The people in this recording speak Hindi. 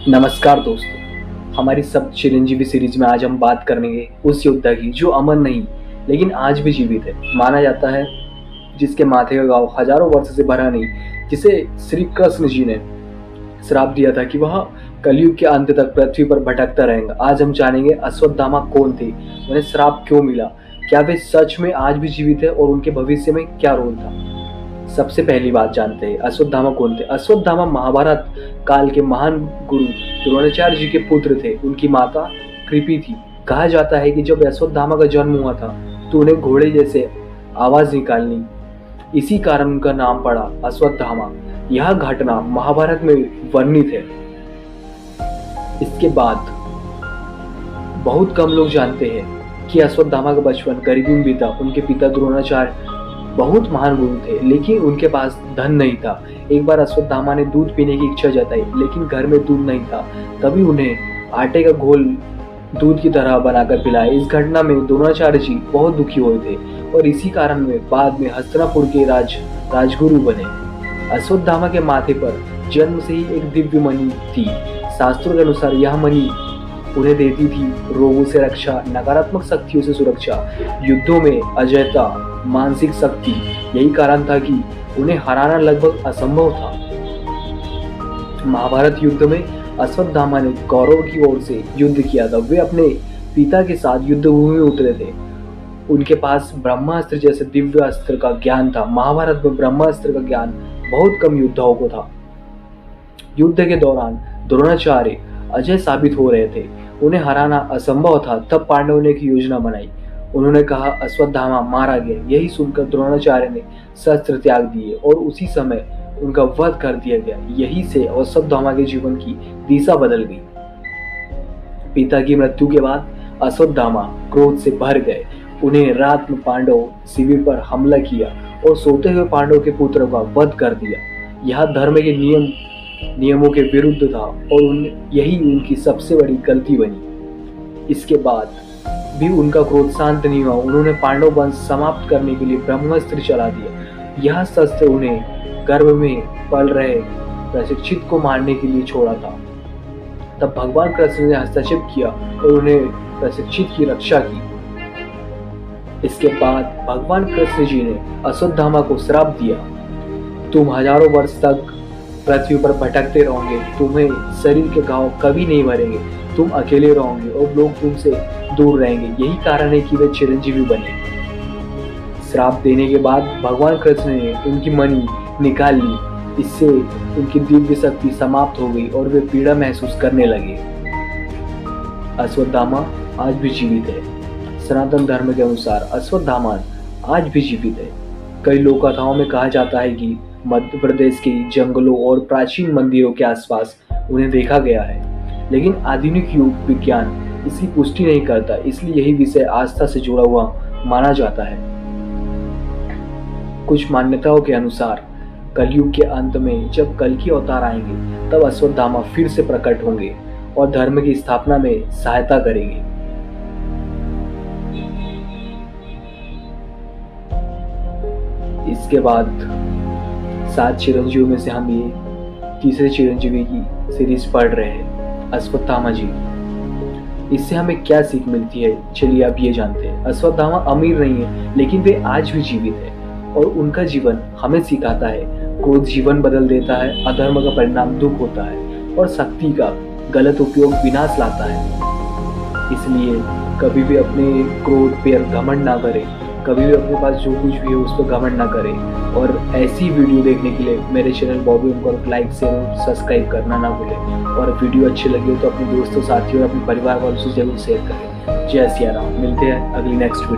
नमस्कार दोस्तों, हमारी सब चिरंजीवी सीरीज में आज हम बात करेंगे उस योद्धा की जो अमर नहीं लेकिन आज भी जीवित है। माना जाता है जिसके माथे का घाव हजारों वर्ष से भरा नहीं, जिसे श्री कृष्ण जी ने श्राप दिया था कि वह कलयुग के अंत तक पृथ्वी पर भटकता रहेगा। आज हम जानेंगे अश्वत्थामा कौन थे, उन्हें श्राप क्यों मिला, क्या वे सच में आज भी जीवित है और उनके भविष्य में क्या रोल था। सबसे पहली बात जानते हैं अश्वत्थामा कौन थे। अश्वत्थामा महाभारत काल के महान गुरु द्रोणाचार्य जी के पुत्र थे। उनकी माता कृपि थी। कहा जाता है कि जब अश्वत्थामा का जन्म हुआ था तो उन्हें घोड़े जैसे आवाज निकालनी, इसी कारण उनका नाम पड़ा अश्वत्थामा। यह घटना महाभारत में वर्णित है। इसके बाद बहुत कम लोग जानते हैं कि अश्वत्थामा का बचपन गरीबी में बीता। उनके पिता द्रोणाचार्य बहुत महान गुरु थे, लेकिन उनके पास धन नहीं था। एक बार अश्वत्थामा ने दूध पीने की इच्छा जताई, लेकिन घर में दूध नहीं था। तभी उन्हें आटे का घोल दूध की तरह बनाकर पिलाया। इस घटना में द्रोणाचार्य जी बहुत दुखी हुए थे और इसी कारण वे बाद में हस्तिनापुर के राजगुरु बने। अश्वत्थामा के माथे पर जन्म से ही एक दिव्य मणि थी। शास्त्रों के अनुसार यह मणि उन्हें देती थी रोगों से रक्षा, नकारात्मक शक्तियों से सुरक्षा, युद्धों में अजयता, मानसिक शक्ति। यही कारण था कि उन्हें हराना लगभग असंभव था। महाभारत युद्ध में अश्वत्थामा ने कौरव की ओर से युद्ध किया था। वे अपने पिता के साथ युद्ध भूमि में उतरे थे। उनके पास ब्रह्मास्त्र जैसे दिव्य अस्त्र का ज्ञान था। महाभारत में ब्रह्मास्त्र का ज्ञान बहुत कम योद्धाओं को था। युद्ध के दौरान द्रोणाचार्य अजय साबित हो रहे थे। उन्हें हराना असंभव था। तब पांडवों ने एक योजना बनाई। उन्होंने कहा अश्वत्थामा मारा गया। यही सुनकर द्रोणाचार्य ने शस्त्र त्याग दिए और उसी समय उनका वध कर दिया गया। यही से अश्वत्थामा के जीवन की दिशा बदल गई। पिता की मृत्यु के बाद अश्वत्थामा क्रोध से भर गए। उन्हें रात में पांडव शिविर पर हमला किया और सोते हुए पांडव के पुत्रों का वध कर दिया। यह धर्म के नियमों के विरुद्ध था और यही उनकी सबसे बड़ी गलती बनी। इसके बाद भी उनका क्रोध शांत नहीं हुआ। उन्होंने पांडव वंश समाप्त करने के लिए ब्रह्मास्त्र चला दिया। यह शस्त्र उन्हें गर्भ में पल रहे प्रशिक्षित को मारने के लिए छोड़ा था। तब भगवान कृष्ण ने हस्तक्षेप किया और उन्हें प्रशिक्षित की रक्षा की। इसके बाद भगवान कृष्ण जी ने अश्वत्थामा को श्राप दिया, तुम हजारों वर्ष तक पृथ्वी पर भटकते रहोगे, तुम्हें शरीर के घाव कभी नहीं भरेंगे, तुम अकेले रहोगे और लोग तुमसे दूर रहेंगे। यही कारण है कि वे चिरंजीवी बने। श्राप देने के बाद भगवान कृष्ण ने उनकी मणि निकाल ली। इससे उनकी दिव्य शक्ति समाप्त हो गई और वे पीड़ा महसूस करने लगे। अश्वत्थामा आज भी जीवित है। सनातन धर्म के अनुसार अश्वत्थामा आज भी जीवित है। कई लोक कथाओं में कहा जाता है कि मध्य प्रदेश के जंगलों और प्राचीन मंदिरों के आसपास उन्हें देखा गया है, लेकिन आधुनिक युग विज्ञान इसकी पुष्टि नहीं करता। इसलिए यही विषय आस्था से जुड़ा हुआ माना जाता है। कुछ मान्यताओं के अनुसार कलयुग के अंत में जब कल की अवतार आएंगे तब अश्वत्थामा फिर से प्रकट होंगे और धर्म की स्थापना में सहायता करेंगे। इसके बाद 7 चिरंजीवियों में से हम ये तीसरे चिरंजीवी की सीरीज पढ़ रहे हैं, अश्वत्थामा जी। इससे हमें क्या सीख मिलती है, चलिए आप ये जानते हैं। अश्वत्थामा अमीर नहीं है, लेकिन वे आज भी जीवित है और उनका जीवन हमें सिखाता है क्रोध जीवन बदल देता है, अधर्म का परिणाम दुख होता है और शक्ति का गलत उपयोग विनाश लाता है। इसलिए कभी भी अपने क्रोध पर घमंड ना करें, कभी भी अपने पास जो कुछ भी है उस पर घमंड ना करें। और ऐसी वीडियो देखने के लिए मेरे चैनल बॉबी को लाइक शेयर और सब्सक्राइब करना ना भूलें। और वीडियो अच्छी लगी हो तो अपने दोस्तों, साथियों और अपने परिवार वालों से जरूर शेयर करें। जय सिया राम। मिलते हैं अगली नेक्स्ट वीडियो।